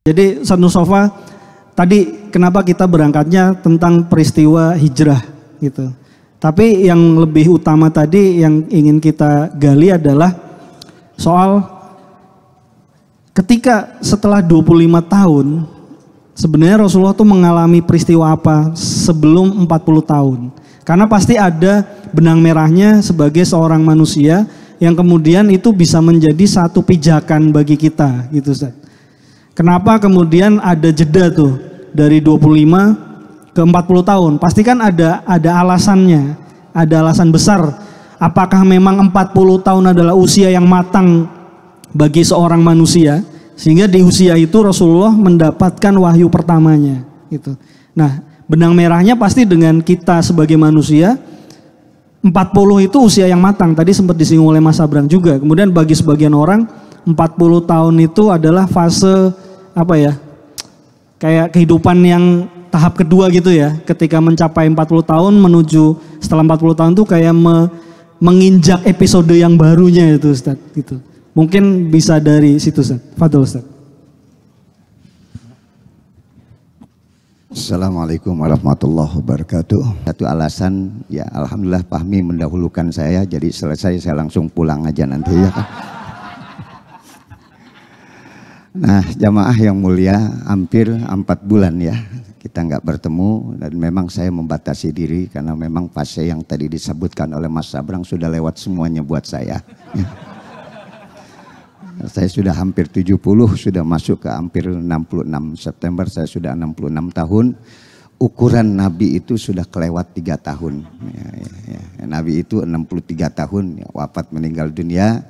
Jadi Ustaz Mustafa, tadi kenapa kita berangkatnya tentang peristiwa hijrah gitu. Tapi yang lebih utama tadi yang ingin kita gali adalah soal ketika setelah 25 tahun sebenarnya Rasulullah tuh mengalami peristiwa apa sebelum 40 tahun. Karena pasti ada benang merahnya sebagai seorang manusia yang kemudian itu bisa menjadi satu pijakan bagi kita gitu Ustaz. Kenapa kemudian ada jeda tuh dari 25 ke 40 tahun? Pasti kan ada alasannya, ada alasan besar. Apakah memang 40 tahun adalah usia yang matang bagi seorang manusia sehingga di usia itu Rasulullah mendapatkan wahyu pertamanya gitu. Nah, benang merahnya pasti dengan kita sebagai manusia 40 itu usia yang matang. Tadi sempat disinggung oleh Mas Abrang juga. Kemudian bagi sebagian orang 40 tahun itu adalah fase apa ya? Kayak kehidupan yang tahap kedua gitu ya. Ketika mencapai 40 tahun menuju setelah 40 tahun itu kayak menginjak episode yang barunya itu Ustaz gitu. Mungkin bisa dari situ Ustaz. Fadhol Ustaz. Assalamualaikum warahmatullahi wabarakatuh. Satu alasan ya alhamdulillah Fahmi mendahulukan saya, jadi selesai saya langsung pulang aja nanti ya kan. Nah jamaah yang mulia, hampir 4 bulan ya kita nggak bertemu dan memang saya membatasi diri karena memang fase yang tadi disebutkan oleh Mas Abrang sudah lewat semuanya buat saya. Saya sudah hampir 70, sudah masuk ke hampir 66 September saya sudah 66 tahun. Ukuran Nabi itu sudah kelewat 3 tahun. Nabi itu 63 tahun, ya, wafat meninggal dunia,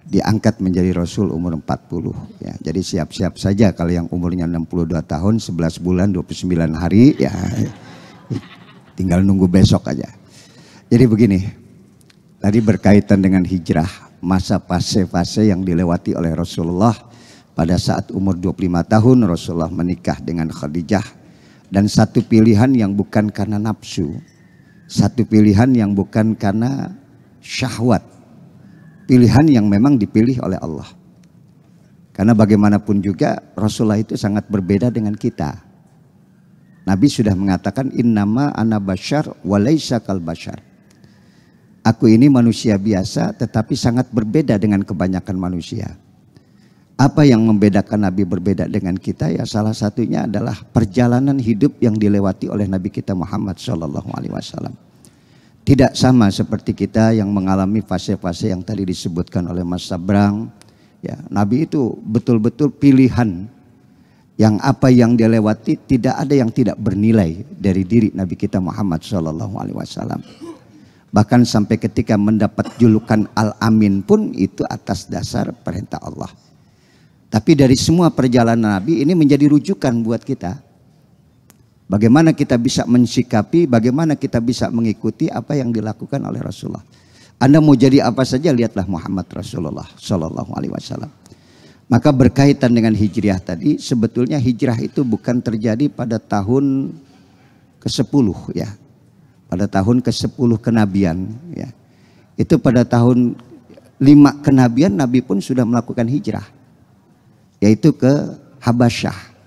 diangkat menjadi Rasul umur 40. Ya, jadi siap-siap saja kalau yang umurnya 62 tahun, 11 bulan, 29 hari, ya tinggal nunggu besok aja. Jadi begini, tadi berkaitan dengan hijrah, masa fase-fase yang dilewati oleh Rasulullah pada saat umur 25 tahun Rasulullah menikah dengan Khadijah, dan satu pilihan yang bukan karena nafsu, satu pilihan yang bukan karena syahwat, pilihan yang memang dipilih oleh Allah. Karena bagaimanapun juga Rasulullah itu sangat berbeda dengan kita. Nabi sudah mengatakan innama ana basyar wa laisa kal basyar. Aku ini manusia biasa tetapi sangat berbeda dengan kebanyakan manusia. Apa yang membedakan Nabi berbeda dengan kita? Ya salah satunya adalah perjalanan hidup yang dilewati oleh Nabi kita Muhammad SAW. Tidak sama seperti kita yang mengalami fase-fase yang tadi disebutkan oleh Mas Sabrang. Ya, Nabi itu betul-betul pilihan yang apa yang dia lewati tidak ada yang tidak bernilai dari diri Nabi kita Muhammad SAW. Bahkan sampai ketika mendapat julukan Al-Amin pun itu atas dasar perintah Allah. Tapi dari semua perjalanan Nabi ini menjadi rujukan buat kita. Bagaimana kita bisa mensikapi, bagaimana kita bisa mengikuti apa yang dilakukan oleh Rasulullah. Anda mau jadi apa saja, lihatlah Muhammad Rasulullah Sallallahu Alaihi Wasallam. Maka berkaitan dengan hijrah tadi, sebetulnya hijrah itu bukan terjadi pada tahun ke-10 ya. Pada tahun ke-10 kenabian ya. Itu pada tahun 5 kenabian Nabi pun sudah melakukan hijrah. Yaitu ke Habasyah.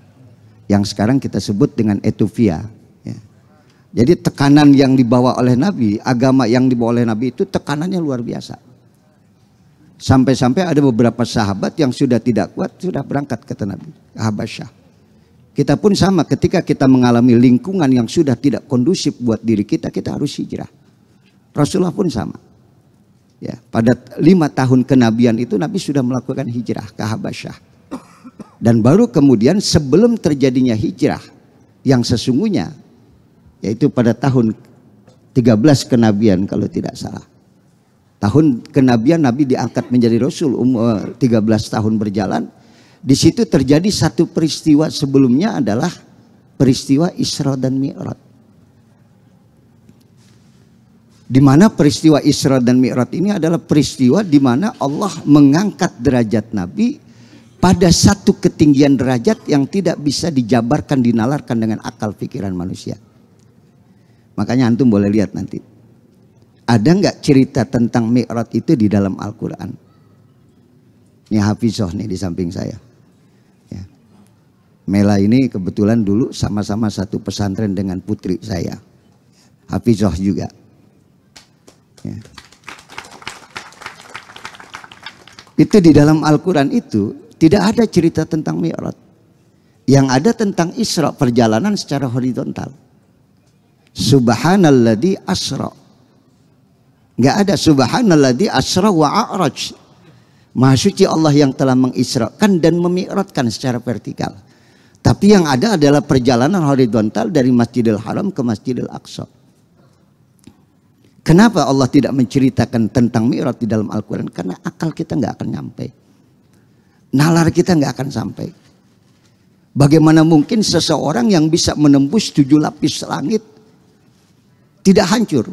Yang sekarang kita sebut dengan Ethiopia ya. Jadi tekanan yang dibawa oleh Nabi, agama yang dibawa oleh Nabi itu tekanannya luar biasa. Sampai-sampai ada beberapa sahabat yang sudah tidak kuat sudah berangkat kata Nabi ke Habasyah. Kita pun sama, ketika kita mengalami lingkungan yang sudah tidak kondusif buat diri kita, kita harus hijrah. Rasulullah pun sama. Ya, pada 5 tahun kenabian itu Nabi sudah melakukan hijrah ke Habasyah. Dan baru kemudian sebelum terjadinya hijrah yang sesungguhnya, yaitu pada tahun 13 kenabian kalau tidak salah. Tahun kenabian Nabi diangkat menjadi Rasul umur 13 tahun berjalan. Di situ terjadi satu peristiwa sebelumnya adalah peristiwa Isra dan Mi'raj. Di mana peristiwa Isra dan Mi'raj ini adalah peristiwa di mana Allah mengangkat derajat Nabi pada satu ketinggian derajat yang tidak bisa dijabarkan, dinalarkan dengan akal pikiran manusia. Makanya antum boleh lihat nanti. Ada nggak cerita tentang Mi'raj itu di dalam Al-Quran? Ini Hafizoh nih di samping saya. Mela ini kebetulan dulu sama-sama satu pesantren dengan putri saya, Hafizah juga. Ya. Itu di dalam Al-Quran itu tidak ada cerita tentang Mi'raj. Yang ada tentang Isra, perjalanan secara horizontal. Subhanalladzi asra. Enggak ada subhanalladzi asra wa a'raj. Maha suci Allah yang telah mengisrakan dan memi'rajkan secara vertikal. Tapi yang ada adalah perjalanan horizontal dari Masjidil Haram ke Masjidil Aqsa. Kenapa Allah tidak menceritakan tentang Mi'raj di dalam Al-Quran? Karena akal kita nggak akan nyampe. Nalar kita nggak akan sampai. Bagaimana mungkin seseorang yang bisa menembus 7 lapis langit tidak hancur?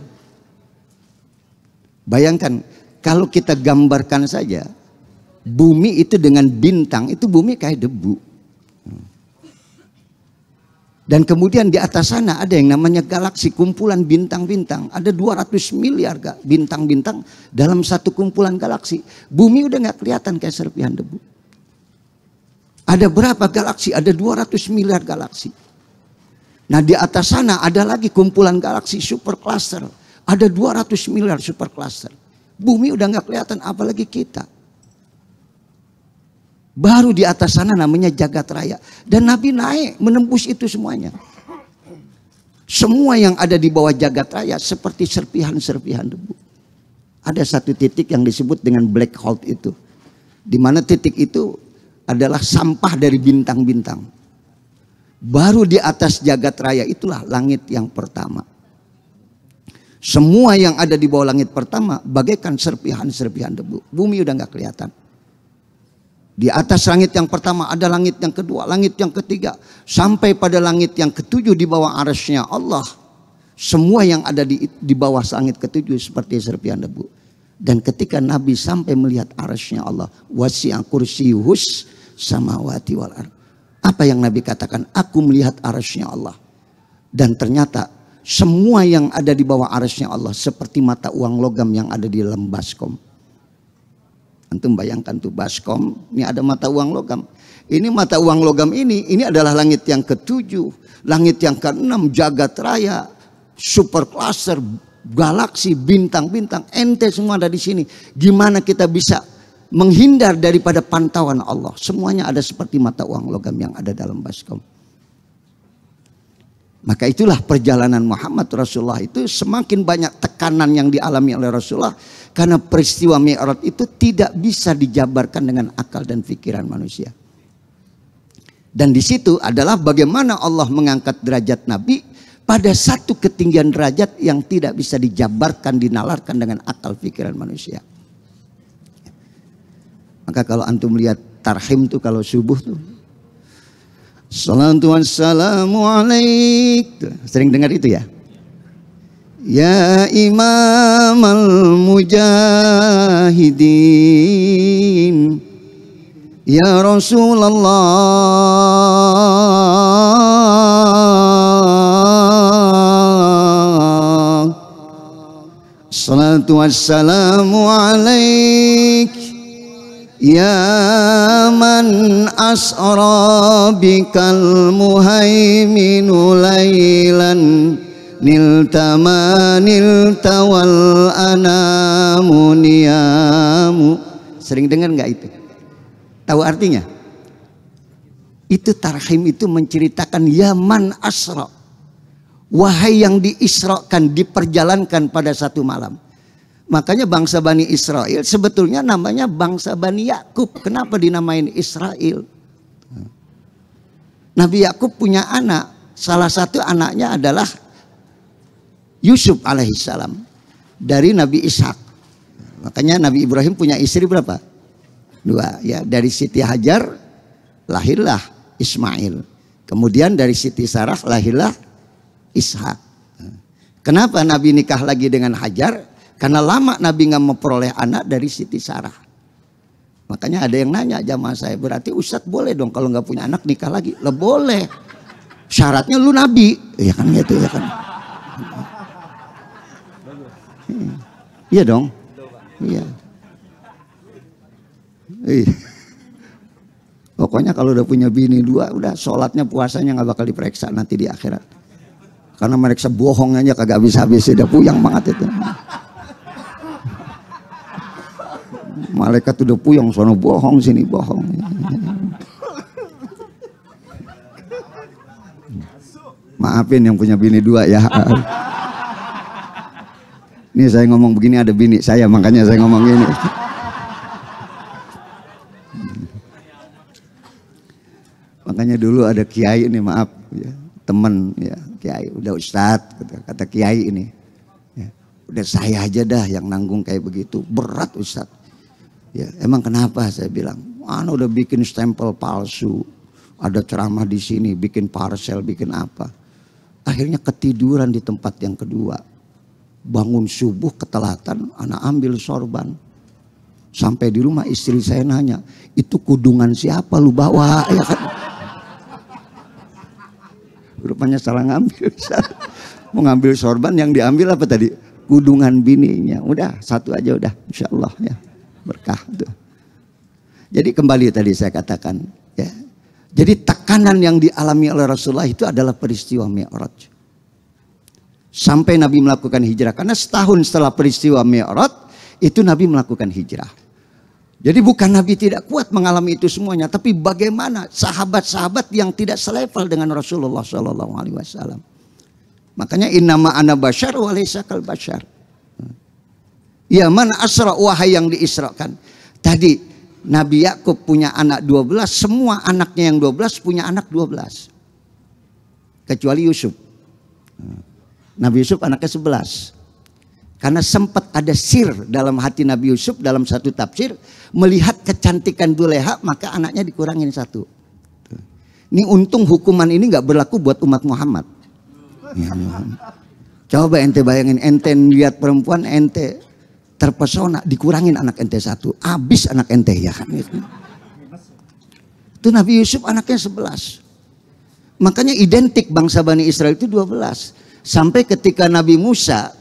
Bayangkan kalau kita gambarkan saja bumi itu dengan bintang, itu bumi kayak debu. Dan kemudian di atas sana ada yang namanya galaksi, kumpulan bintang-bintang. Ada 200 miliar bintang-bintang dalam satu kumpulan galaksi. Bumi udah nggak kelihatan kayak serpihan debu. Ada berapa galaksi? Ada 200 miliar galaksi. Nah di atas sana ada lagi kumpulan galaksi super cluster. Ada 200 miliar super cluster. Bumi udah nggak kelihatan, apalagi kita. Baru di atas sana namanya jagat raya. Dan Nabi naik menembus itu semuanya. Semua yang ada di bawah jagat raya seperti serpihan-serpihan debu. Ada satu titik yang disebut dengan black hole itu. Di mana titik itu adalah sampah dari bintang-bintang. Baru di atas jagat raya itulah langit yang pertama. Semua yang ada di bawah langit pertama bagaikan serpihan-serpihan debu. Bumi udah nggak kelihatan. Di atas langit yang pertama ada langit yang kedua, langit yang ketiga, sampai pada langit yang ketujuh di bawah arasnya Allah. Semua yang ada di bawah langit ketujuh seperti serpihan debu. Dan ketika Nabi sampai melihat arasnya Allah, wasi'a kursiyuhus samawati wal ardh. Apa yang Nabi katakan? Aku melihat arasnya Allah. Dan ternyata semua yang ada di bawah arasnya Allah seperti mata uang logam yang ada di dalam baskom. Antum bayangkan tuh baskom, ini ada mata uang logam. Ini mata uang logam ini adalah langit yang ketujuh, langit yang keenam, jagat raya, super cluster, galaksi, bintang-bintang, ente semua ada di sini. Gimana kita bisa menghindar daripada pantauan Allah? Semuanya ada seperti mata uang logam yang ada dalam baskom. Maka itulah perjalanan Muhammad Rasulullah itu semakin banyak tekanan yang dialami oleh Rasulullah. Karena peristiwa Mi'raj itu tidak bisa dijabarkan dengan akal dan pikiran manusia. Dan di situ adalah bagaimana Allah mengangkat derajat Nabi pada satu ketinggian derajat yang tidak bisa dijabarkan, dinalarkan dengan akal pikiran manusia. Maka kalau antum melihat tarhim tuh kalau subuh tuh, salatu wassalamu alaik. Sering dengar itu ya? Ya Imam al-Mujahidin, Ya Rasulullah, salatu wassalamu alaik, Ya man asra bikal muhaiminu laylan, niltama niltawal anamu niyamu. Sering dengar nggak itu? Tahu artinya? Itu tarhim itu menceritakan yaman asra, wahai yang diisrakan, diperjalankan pada satu malam. Makanya bangsa Bani Israel sebetulnya namanya bangsa Bani Yakub. Kenapa dinamain Israel? Nabi Yakub punya anak, salah satu anaknya adalah Yusuf alaihissalam dari Nabi Ishak. Makanya Nabi Ibrahim punya istri berapa? 2 ya. Dari Siti Hajar lahirlah Ismail. Kemudian dari Siti Sarah lahirlah Ishak. Kenapa Nabi nikah lagi dengan Hajar? Karena lama Nabi nggak memperoleh anak dari Siti Sarah. Makanya ada yang nanya jamaah saya, berarti Ustadz boleh dong kalau nggak punya anak nikah lagi? Lah boleh. Syaratnya lu Nabi, ya kan gitu ya kan. Iya dong. Iya. Pokoknya kalau udah punya bini dua, udah sholatnya puasanya nggak bakal diperiksa nanti di akhirat. Karena mereka bohong aja kagak habis-habis, udah puyang banget itu. Malaikat udah puyang, sono bohong, sini bohong. Maafin yang punya bini dua ya. Ini saya ngomong begini ada bini saya, makanya saya ngomong gini. Makanya dulu ada kiai ini, maaf ya, teman ya, kiai udah ustadz, kata kiai ini, ya, udah saya aja dah yang nanggung kayak begitu, berat ustadz. Ya, emang kenapa? Saya bilang, mana udah bikin stempel palsu, ada ceramah di sini, bikin parcel, bikin apa. Akhirnya ketiduran di tempat yang kedua. Bangun subuh ketelatan, anak ambil sorban. Sampai di rumah istri saya nanya, itu kudungan siapa lu bawa? Ya kan? Rupanya salah ngambil. Mau ngambil sorban, yang diambil apa tadi? Kudungan bininya. Udah, satu aja udah, insya Allah ya. Berkah tuh. Jadi kembali tadi saya katakan ya. Jadi tekanan yang dialami oleh Rasulullah itu adalah peristiwa Mi'raj. Sampai Nabi melakukan hijrah. Karena setahun setelah peristiwa Mi'raj itu Nabi melakukan hijrah. Jadi bukan Nabi tidak kuat mengalami itu semuanya, tapi bagaimana sahabat-sahabat yang tidak selevel dengan Rasulullah SAW. Makanya innama ana basyar wa laysa kal basyar. Ya man asra, wahai yang diisrakan. Tadi Nabi Yakub punya anak 12, semua anaknya yang 12 punya anak 12. Kecuali Yusuf. Nabi Yusuf anaknya 11. Karena sempat ada sir dalam hati Nabi Yusuf dalam satu tafsir, melihat kecantikan Duleha maka anaknya dikurangin satu. Ini untung hukuman ini nggak berlaku buat umat Muhammad. Ya, coba ente bayangin, ente lihat perempuan ente terpesona, dikurangin anak ente satu, habis anak ente ya kan. Itu Nabi Yusuf anaknya 11. Makanya identik bangsa Bani Israel itu 12. Sampai ketika Nabi Musa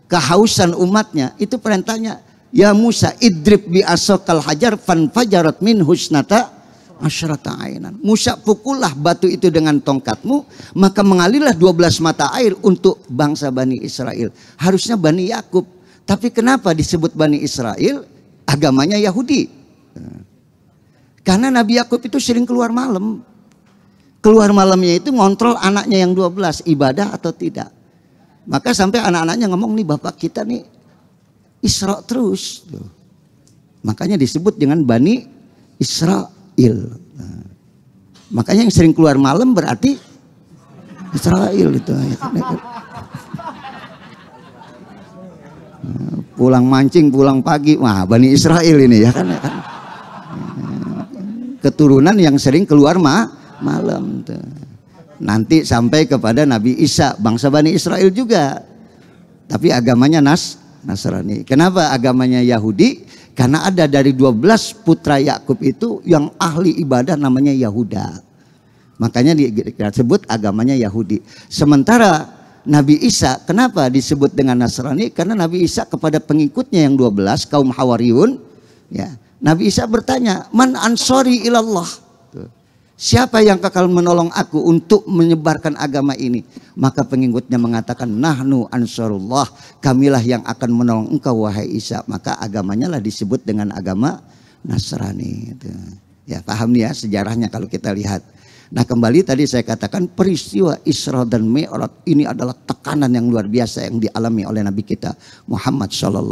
kehausan umatnya, itu perintahnya, ya Musa idrib bi asokal hajar fanfajarat min husnata asyrata ainan. Musa pukullah batu itu dengan tongkatmu, maka mengalirlah 12 mata air untuk bangsa Bani Israel. Harusnya Bani Yakub, tapi kenapa disebut Bani Israel? Agamanya Yahudi. Karena Nabi Yakub itu sering keluar malam. Keluar malamnya itu ngontrol anaknya yang 12 ibadah atau tidak. Maka sampai anak-anaknya ngomong, nih bapak kita nih Isra terus. Makanya disebut dengan Bani Israel. Makanya yang sering keluar malam berarti Israel itu. Pulang mancing, pulang pagi, wah Bani Israel ini ya kan. Keturunan yang sering keluar malam tuh. Nanti sampai kepada Nabi Isa, bangsa Bani Israel juga, tapi agamanya Nasrani. Kenapa agamanya Yahudi? Karena ada dari 12 putra Yakub itu yang ahli ibadah namanya Yahuda. Makanya disebut agamanya Yahudi. Sementara Nabi Isa kenapa disebut dengan Nasrani? Karena Nabi Isa kepada pengikutnya yang 12 kaum Hawariyun, ya, Nabi Isa bertanya, man ansori ilallah. Siapa yang kekal menolong aku untuk menyebarkan agama ini? Maka pengikutnya mengatakan, nahnu ansarullah, kamilah yang akan menolong engkau wahai Isa. Maka agamanya lah disebut dengan agama Nasrani. Ya paham nih ya sejarahnya kalau kita lihat. Nah kembali tadi saya katakan peristiwa Isra dan Mi'raj ini adalah tekanan yang luar biasa yang dialami oleh Nabi kita Muhammad SAW.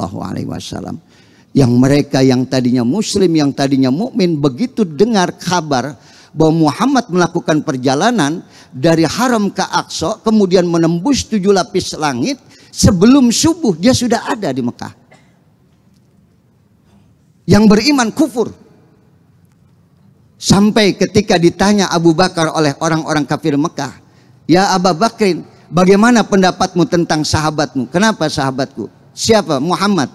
Yang mereka yang tadinya muslim, yang tadinya mukmin, begitu dengar kabar bahwa Muhammad melakukan perjalanan dari Haram ke Aqsa, kemudian menembus 7 lapis langit, sebelum subuh dia sudah ada di Mekah. Yang beriman kufur. Sampai ketika ditanya Abu Bakar oleh orang-orang kafir Mekah, ya Abu Bakrin, bagaimana pendapatmu tentang sahabatmu? Kenapa sahabatku? Siapa? Muhammad.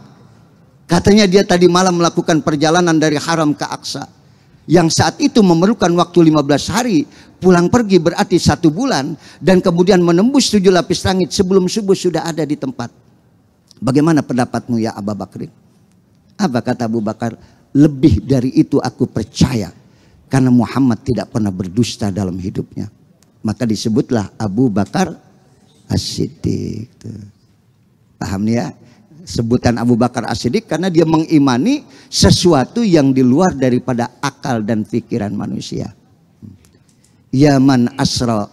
Katanya dia tadi malam melakukan perjalanan dari Haram ke Aqsa, yang saat itu memerlukan waktu 15 hari, pulang pergi berarti 1 bulan, dan kemudian menembus 7 lapis langit sebelum subuh sudah ada di tempat. Bagaimana pendapatmu ya Abu Bakrin? Apa kata Abu Bakar? Lebih dari itu aku percaya, Karena Muhammad tidak pernah berdusta dalam hidupnya. Maka disebutlah Abu Bakar As-Siddiq. Paham nih ya? Sebutan Abu Bakar As-Siddiq karena dia mengimani sesuatu yang di luar daripada akal dan pikiran manusia. Ya man asra,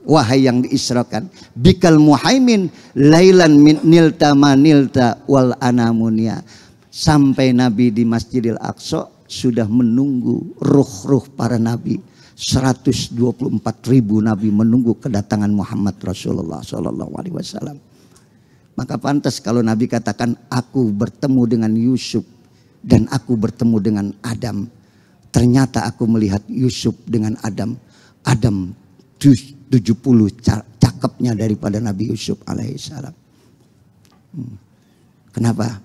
wahai yang diisrakan, bikal muhaimin lailan min nilta manilta wal anamunia. Sampai Nabi di Masjidil Aqsa sudah menunggu ruh-ruh para nabi. 124.000 nabi menunggu kedatangan Muhammad Rasulullah SAW. Maka pantas kalau Nabi katakan, aku bertemu dengan Yusuf dan aku bertemu dengan Adam. Ternyata aku melihat Yusuf dengan Adam. Adam 70 cakepnya daripada Nabi Yusuf alaihissalam. Kenapa?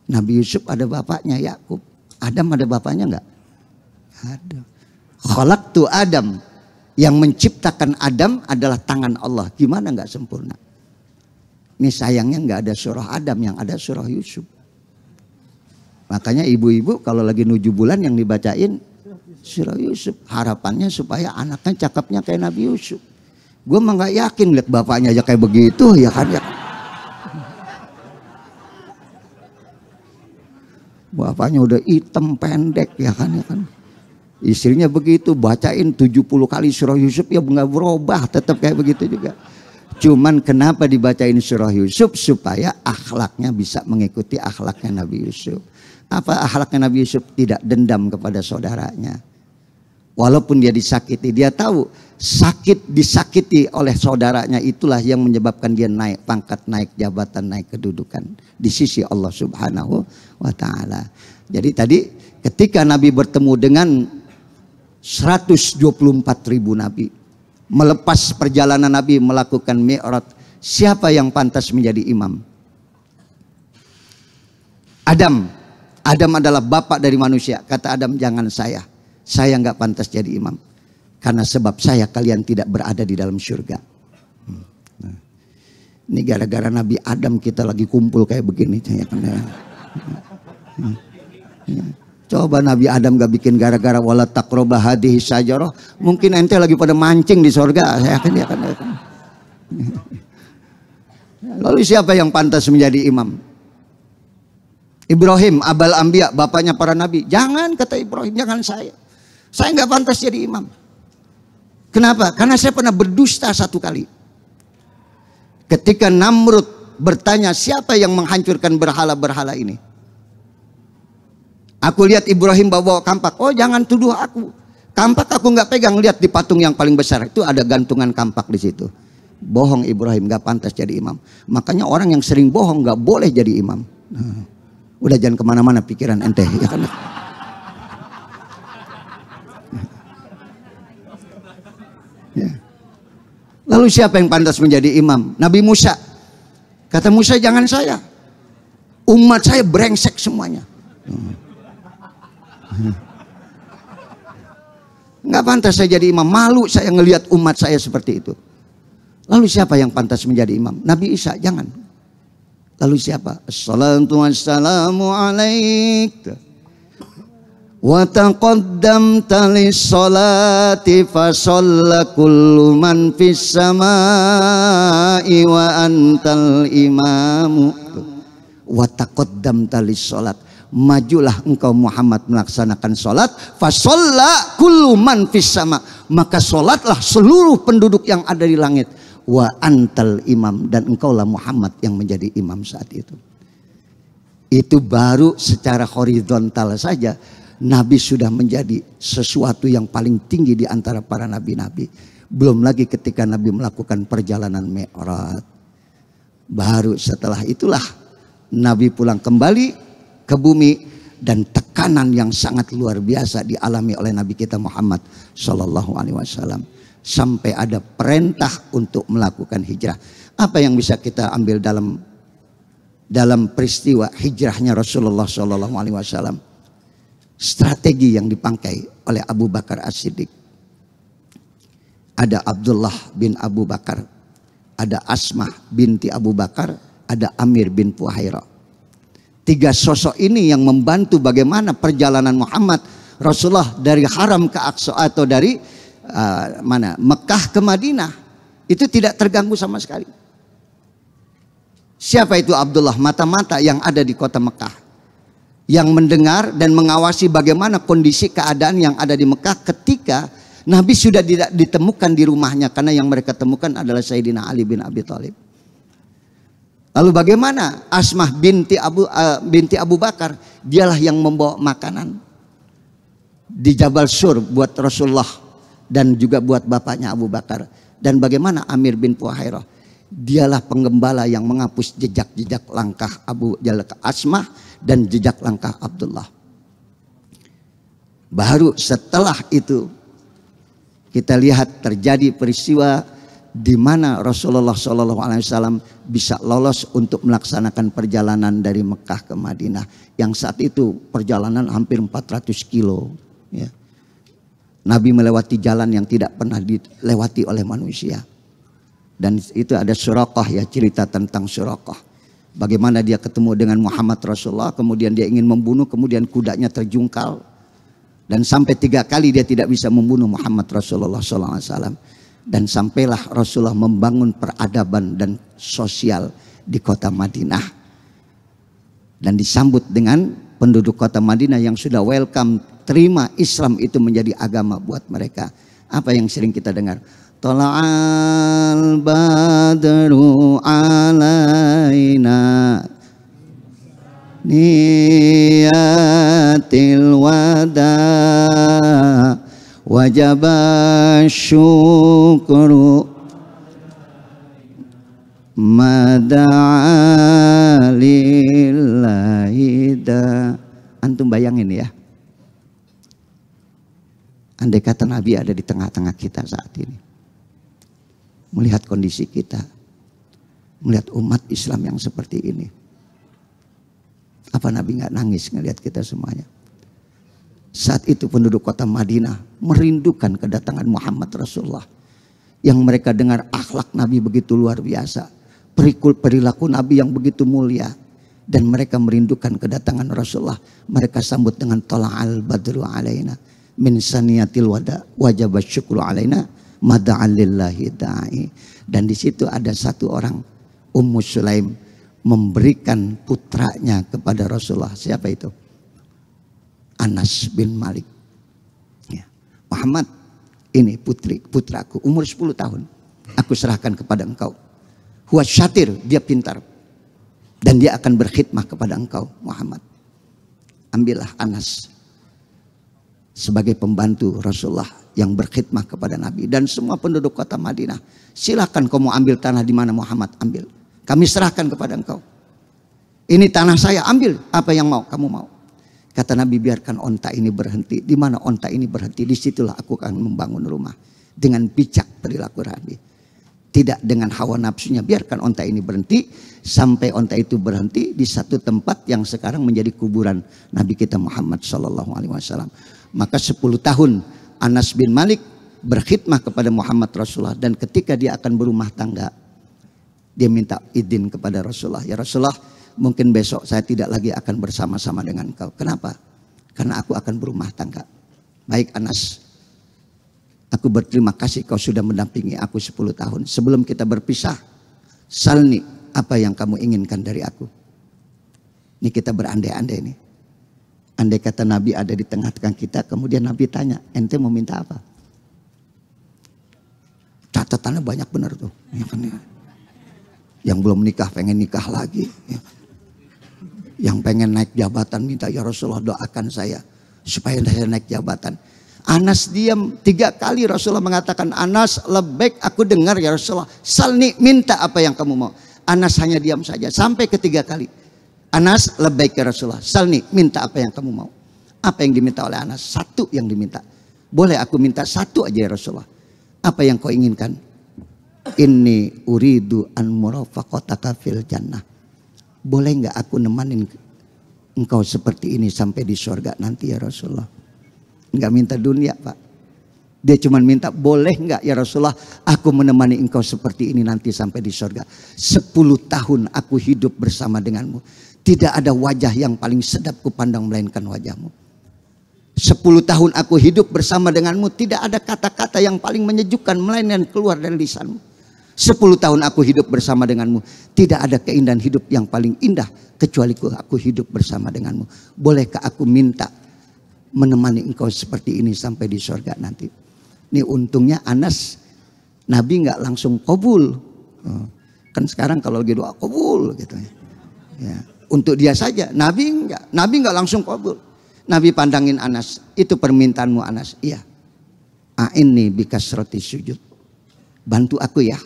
Nabi Yusuf ada bapaknya Yakub. Adam ada bapaknya enggak? Ada. Khalaqtu Adam. Yang menciptakan Adam adalah tangan Allah. Gimana enggak sempurna? Ini sayangnya enggak ada surah Adam, yang ada surah Yusuf. Makanya ibu-ibu kalau lagi nuju bulan yang dibacain surah Yusuf. Harapannya supaya anaknya cakepnya kayak Nabi Yusuf. Gue mah enggak yakin lihat bapaknya aja kayak begitu ya kan ya. Bapaknya udah hitam pendek ya kan. Istrinya begitu, bacain 70 kali surah Yusuf ya nggak berubah, tetap kayak begitu juga. Cuman kenapa dibacain surah Yusuf? Supaya akhlaknya bisa mengikuti akhlaknya Nabi Yusuf. Apa akhlaknya Nabi Yusuf? Tidak dendam kepada saudaranya. Walaupun dia disakiti, dia tahu disakiti oleh saudaranya itulah yang menyebabkan dia naik pangkat, naik jabatan, naik kedudukan di sisi Allah Subhanahu wa ta'ala. Jadi tadi ketika Nabi bertemu dengan 124.000 nabi, melepas perjalanan Nabi melakukan Mi'raj, siapa yang pantas menjadi imam? Adam. Adam adalah bapak dari manusia. Kata Adam, jangan saya nggak pantas jadi imam. Karena sebab saya kalian tidak berada di dalam surga. Ini gara-gara Nabi Adam kita lagi kumpul kayak begini. Coba Nabi Adam gak bikin gara-gara wala taqraba hadhihi syajarah, mungkin ente lagi pada mancing di surga. Saya akan. Lalu siapa yang pantas menjadi imam? Ibrahim, abal anbiya, bapaknya para nabi. Jangan, kata Ibrahim, jangan saya. Saya nggak pantas jadi imam. Kenapa? Karena saya pernah berdusta satu kali. Ketika Namrud bertanya siapa yang menghancurkan berhala-berhala ini. Aku lihat Ibrahim bawa kampak. Oh jangan tuduh aku. Kampak aku nggak pegang. Lihat di patung yang paling besar itu ada gantungan kampak di situ. Bohong Ibrahim, nggak pantas jadi imam. Makanya orang yang sering bohong nggak boleh jadi imam. Udah jangan kemana-mana pikiran ente. Ya kan? Ya. Lalu siapa yang pantas menjadi imam? Nabi Musa. Kata Musa, jangan saya. Umat saya brengsek semuanya. Nggak pantas saya jadi imam. Malu saya ngelihat umat saya seperti itu. Lalu siapa yang pantas menjadi imam? Nabi Isa, jangan. Lalu siapa? Assalatu wassalamu alaik. Wa taqaddamta lis-salati fa shalla kullu man fis samai wa antal imamu. Wa taqaddamta lis-salat, majulah engkau Muhammad melaksanakan salat, fa shalla kullu man fis sama, maka salatlah seluruh penduduk yang ada di langit, wa antal imam, dan engkaulah Muhammad yang menjadi imam saat itu. Itu baru secara horizontal saja Nabi sudah menjadi sesuatu yang paling tinggi di antara para nabi-nabi. Belum lagi ketika Nabi melakukan perjalanan Mi'raj. Baru setelah itulah Nabi pulang kembali ke bumi dan tekanan yang sangat luar biasa dialami oleh Nabi kita Muhammad Sallallahu Alaihi Wasallam. Sampai ada perintah untuk melakukan hijrah. Apa yang bisa kita ambil dalam peristiwa hijrahnya Rasulullah Sallallahu Alaihi Wasallam? Strategi yang dipakai oleh Abu Bakar As-Siddiq. Ada Abdullah bin Abu Bakar, ada Asmah binti Abu Bakar, ada Amir bin Fuhairah. Tiga sosok ini yang membantu bagaimana perjalanan Muhammad Rasulullah dari Haram ke Aqsa atau dari Mekah ke Madinah itu tidak terganggu sama sekali. Siapa itu Abdullah? Mata-mata yang ada di kota Mekah, yang mendengar dan mengawasi bagaimana kondisi keadaan yang ada di Mekah ketika Nabi sudah tidak ditemukan di rumahnya, karena yang mereka temukan adalah Sayyidina Ali bin Abi Thalib. Lalu bagaimana Asmah binti Abu Bakar? Dialah yang membawa makanan di Jabal Sur buat Rasulullah dan juga buat bapaknya Abu Bakar. Dan bagaimana Amir bin Fuhairah? Dialah penggembala yang menghapus jejak-jejak langkah Asmah dan jejak langkah Abdullah. Baru setelah itu kita lihat terjadi peristiwa di mana Rasulullah SAW bisa lolos untuk melaksanakan perjalanan dari Mekah ke Madinah, yang saat itu perjalanan hampir 400 kilo. Ya. Nabi melewati jalan yang tidak pernah dilewati oleh manusia. Dan itu ada Suraqah, ya, cerita tentang Suraqah. Bagaimana dia ketemu dengan Muhammad Rasulullah, kemudian dia ingin membunuh, kemudian kudanya terjungkal. Dan sampai 3 kali dia tidak bisa membunuh Muhammad Rasulullah SAW. Dan sampailah Rasulullah membangun peradaban dan sosial di kota Madinah. Dan disambut dengan penduduk kota Madinah yang sudah welcome, terima Islam itu menjadi agama buat mereka. Apa yang sering kita dengar? Tala'al badru alaina niyatil wada wajaba syukru mada'alillahida. Antum bayangin ya, andai kata Nabi ada di tengah-tengah kita saat ini, melihat kondisi kita, melihat umat Islam yang seperti ini, apa Nabi nggak nangis ngelihat kita semuanya? Saat itu penduduk kota Madinah merindukan kedatangan Muhammad Rasulullah. Yang mereka dengar akhlak Nabi begitu luar biasa, perilaku Nabi yang begitu mulia, dan mereka merindukan kedatangan Rasulullah. Mereka sambut dengan tala'al badru alaina min saniyatil wada wajaba syukru alaina mada'al lillahi da'i. Dan di situ ada satu orang, Ummu Sulaim, memberikan putranya kepada Rasulullah. Siapa itu? Anas bin Malik. Ya. Muhammad, ini putraku, umur 10 tahun. Aku serahkan kepada engkau. Huwa syatir, dia pintar. Dan dia akan berkhidmah kepada engkau, Muhammad. Ambillah Anas sebagai pembantu Rasulullah yang berkhidmah kepada Nabi. Dan semua penduduk kota Madinah, silakan kamu ambil tanah di mana Muhammad, ambil. Kami serahkan kepada engkau. Ini tanah saya, ambil apa yang mau, kamu mau. Kata Nabi, biarkan onta ini berhenti. Di mana onta ini berhenti, disitulah aku akan membangun rumah. Dengan bijak perilaku Nabi. Tidak dengan hawa nafsunya. Biarkan onta ini berhenti. Sampai onta itu berhenti di satu tempat yang sekarang menjadi kuburan Nabi kita Muhammad SAW. Maka 10 tahun Anas bin Malik berkhidmah kepada Muhammad Rasulullah. Dan ketika dia akan berumah tangga, dia minta izin kepada Rasulullah. Ya Rasulullah, mungkin besok saya tidak lagi akan bersama-sama dengan engkau. Kenapa? Karena aku akan berumah tangga. Baik Anas, aku berterima kasih kau sudah mendampingi aku 10 tahun. Sebelum kita berpisah, salni, apa yang kamu inginkan dari aku? Ini kita berandai-andai nih. Andai kata Nabi ada di tengah-tengah kita, kemudian Nabi tanya, ente mau minta apa? Catatannya banyak benar tuh. Yang belum nikah pengen nikah lagi. Yang pengen naik jabatan minta, ya Rasulullah doakan saya supaya saya naik jabatan. Anas diam 3 kali. Rasulullah mengatakan, Anas lebek, aku dengar ya Rasulullah. Salni, minta apa yang kamu mau. Anas hanya diam saja sampai ke-3 kali. Anas lebek ya Rasulullah. Salni, minta apa yang kamu mau. Apa yang diminta oleh Anas? 1 yang diminta. Boleh aku minta 1 aja ya Rasulullah. Apa yang kau inginkan? Inni uridu an murafaqataka fil jannah. Boleh nggak aku nemanin engkau seperti ini sampai di surga nanti ya Rasulullah. Nggak minta dunia Pak. Dia cuma minta, boleh nggak ya Rasulullah aku menemani engkau seperti ini nanti sampai di surga. 10 tahun aku hidup bersama denganmu. Tidak ada wajah yang paling sedap kupandang melainkan wajahmu. 10 tahun aku hidup bersama denganmu, tidak ada kata-kata yang paling menyejukkan melainkan keluar dari lisanmu. 10 tahun aku hidup bersama denganmu, tidak ada keindahan hidup yang paling indah kecuali aku hidup bersama denganmu. Bolehkah aku minta menemani engkau seperti ini sampai di surga nanti? Ini untungnya Anas, Nabi nggak langsung kabul. Kan sekarang kalau lagi doa kabul gitu ya. Untuk dia saja, Nabi nggak langsung kabul. Nabi pandangin Anas, itu permintaanmu Anas? Iya. A'inni bikasrati sujud. Bantu aku ya,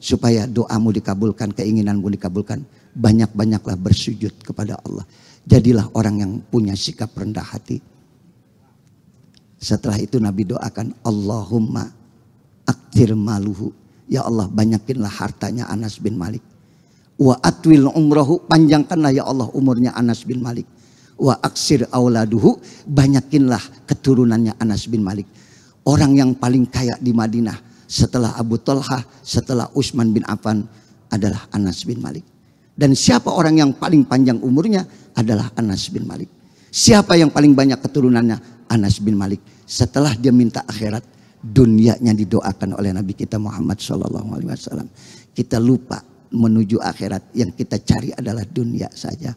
supaya doamu dikabulkan, keinginanmu dikabulkan. Banyak-banyaklah bersujud kepada Allah. Jadilah orang yang punya sikap rendah hati. Setelah itu Nabi doakan, Allahumma aktir maluhu. Ya Allah, banyakinlah hartanya Anas bin Malik. Wa atwil umrohu, panjangkanlah ya Allah umurnya Anas bin Malik. Wa aksir auladuhu, banyakinlah keturunannya Anas bin Malik. Orang yang paling kaya di Madinah setelah Abu Talha, setelah Utsman bin Affan adalah Anas bin Malik. Dan siapa orang yang paling panjang umurnya adalah Anas bin Malik. Siapa yang paling banyak keturunannya? Anas bin Malik. Setelah dia minta akhirat, dunianya didoakan oleh Nabi kita Muhammad SAW. Kita lupa menuju akhirat, yang kita cari adalah dunia saja.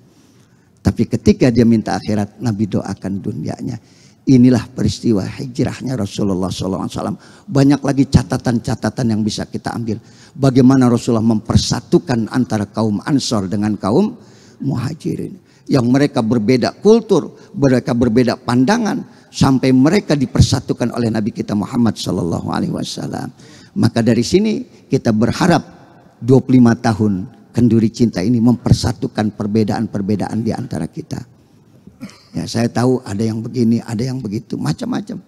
Tapi ketika dia minta akhirat, Nabi doakan dunianya. Inilah peristiwa hijrahnya Rasulullah SAW. Banyak lagi catatan-catatan yang bisa kita ambil. Bagaimana Rasulullah mempersatukan antara kaum Ansor dengan kaum Muhajirin. Yang mereka berbeda kultur, mereka berbeda pandangan. Sampai mereka dipersatukan oleh Nabi kita Muhammad SAW. Maka dari sini kita berharap 25 tahun Kenduri Cinta ini mempersatukan perbedaan-perbedaan di antara kita. Ya, saya tahu ada yang begini, ada yang begitu, macam-macam.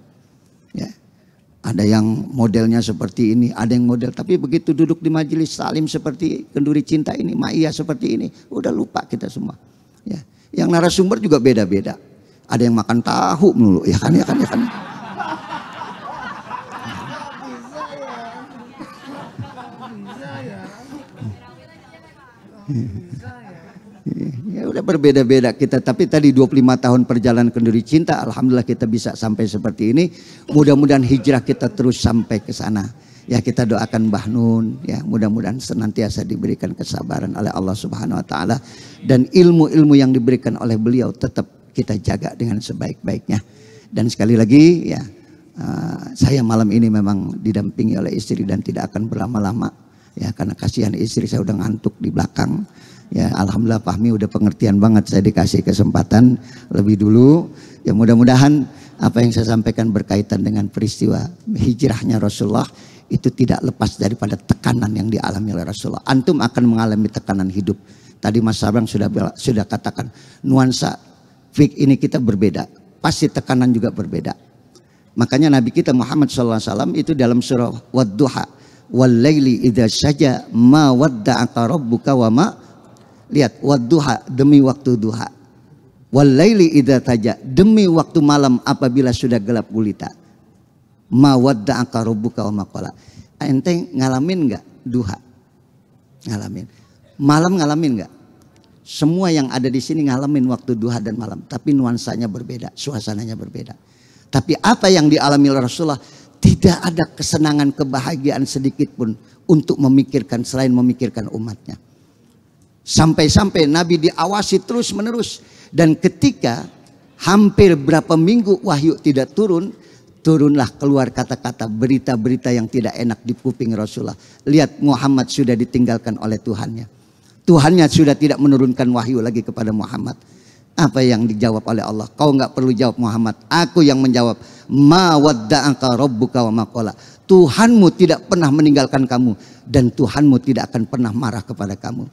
Ya, ada yang modelnya seperti ini, ada yang model. Tapi begitu duduk di majelis salim seperti Kenduri Cinta ini, Ma'iyah seperti ini, udah lupa kita semua. Ya, yang narasumber juga beda-beda. Ada yang makan tahu melulu, ya kan. Ya udah berbeda-beda kita, tapi tadi 25 tahun perjalanan Kenduri Cinta, alhamdulillah kita bisa sampai seperti ini. Mudah-mudahan hijrah kita terus sampai ke sana. Ya, kita doakan Mbah Nun, ya mudah-mudahan senantiasa diberikan kesabaran oleh Allah Subhanahu wa taala, dan ilmu-ilmu yang diberikan oleh beliau tetap kita jaga dengan sebaik-baiknya. Dan sekali lagi ya, saya malam ini memang didampingi oleh istri dan tidak akan berlama-lama. Ya, karena kasihan istri saya udah ngantuk di belakang. Ya, alhamdulillah Fahmi udah pengertian banget, saya dikasih kesempatan lebih dulu. Ya, mudah-mudahan apa yang saya sampaikan berkaitan dengan peristiwa hijrahnya Rasulullah itu tidak lepas daripada tekanan yang dialami oleh Rasulullah. Antum akan mengalami tekanan hidup. Tadi Mas Sabrang sudah katakan, nuansa fik ini kita berbeda, pasti tekanan juga berbeda. Makanya Nabi kita Muhammad SAW itu dalam surah Wad-Duha, wal-laili idza saja ma wadda'aka rabbuka wa ma. Lihat, Wad-Duha, demi waktu duha. Wal-laili idza taja, demi waktu malam apabila sudah gelap gulita. Ma wadda'aka rabbuka wa ma qala. Ente ngalamin enggak duha? Ngalamin. Malam ngalamin enggak? Semua yang ada di sini ngalamin waktu duha dan malam, tapi nuansanya berbeda, suasananya berbeda. Tapi apa yang dialami oleh Rasulullah, tidak ada kesenangan, kebahagiaan sedikit pun untuk memikirkan selain memikirkan umatnya. Sampai-sampai Nabi diawasi terus menerus, dan ketika hampir berapa minggu wahyu tidak turun, turunlah keluar kata-kata berita-berita yang tidak enak di kuping Rasulullah. Lihat, Muhammad sudah ditinggalkan oleh Tuhannya. Tuhannya sudah tidak menurunkan wahyu lagi kepada Muhammad. Apa yang dijawab oleh Allah? Kau nggak perlu jawab Muhammad, aku yang menjawab. Ma wadda'aka rabbuka wa ma qala. Tuhanmu tidak pernah meninggalkan kamu, dan Tuhanmu tidak akan pernah marah kepada kamu.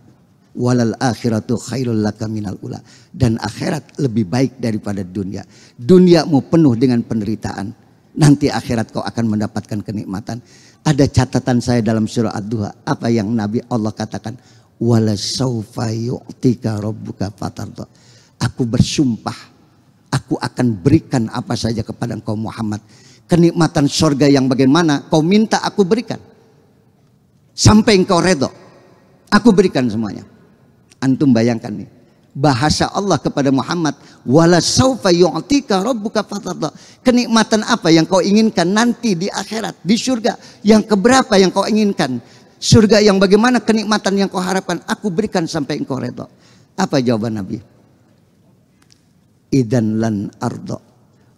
Walal akhiratu khairul laka minal ula. Dan akhirat lebih baik daripada dunia. Duniamu penuh dengan penderitaan, nanti akhirat kau akan mendapatkan kenikmatan. Ada catatan saya dalam surah Ad-Duha. Apa yang Nabi Allah katakan? Wala saufa yu'tika rabbuka fatarda. Aku bersumpah, aku akan berikan apa saja kepada engkau Muhammad. Kenikmatan surga yang bagaimana kau minta aku berikan. Sampai engkau redho, aku berikan semuanya. Antum bayangkan nih, Bahasa Allah kepada Muhammad, wala saufa yu'tika rabbuka fatarda. Kenikmatan apa yang kau inginkan nanti di akhirat, di surga? Yang keberapa yang kau inginkan? Surga yang bagaimana kenikmatan yang kau harapkan? Aku berikan sampai engkau redha. Apa jawaban Nabi? Idan lan ardo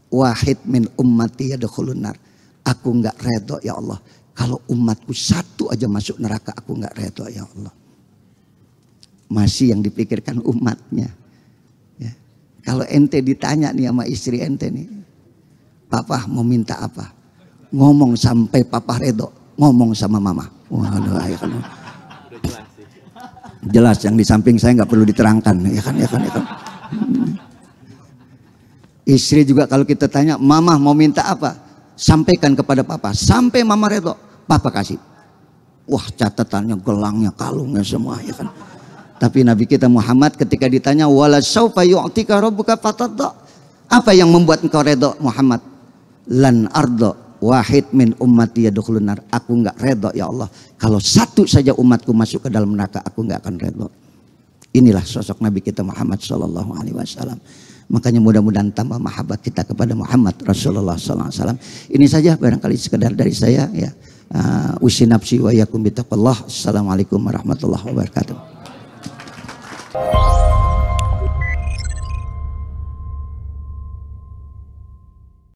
wahid min ummati yadkhulun nar. Aku enggak redha ya Allah. Kalau umatku satu aja masuk neraka, aku enggak redha ya Allah. Masih yang dipikirkan umatnya. Ya. Kalau ente ditanya nih sama istri ente nih, papa mau minta apa? Ngomong sampai papa redha, ngomong sama mama. Waduh, ya kan. Jelas yang di samping saya nggak perlu diterangkan, ya kan. Istri juga kalau kita tanya, mama mau minta apa? Sampaikan kepada papa, sampai mama redha, papa kasih. Wah, catatannya, gelangnya, kalungnya semua, ya kan. Tapi Nabi kita Muhammad ketika ditanya, wala saufa yu'tika rabbuka fatarda. Apa yang membuat engkau redha Muhammad? Lan arda wahid min ummati yadkhulun nar. Aku enggak redha ya Allah kalau satu saja umatku masuk ke dalam neraka, aku enggak akan redha. Inilah sosok Nabi kita Muhammad sallallahu alaihi wasallam. Makanya mudah-mudahan tambah mahabbah kita kepada Muhammad Rasulullah sallallahu alaihi wasallam. Ini saja barangkali sekedar dari saya ya. Usi nafsi wa yakum bitaqwallah. Assalamualaikum warahmatullahi wabarakatuh.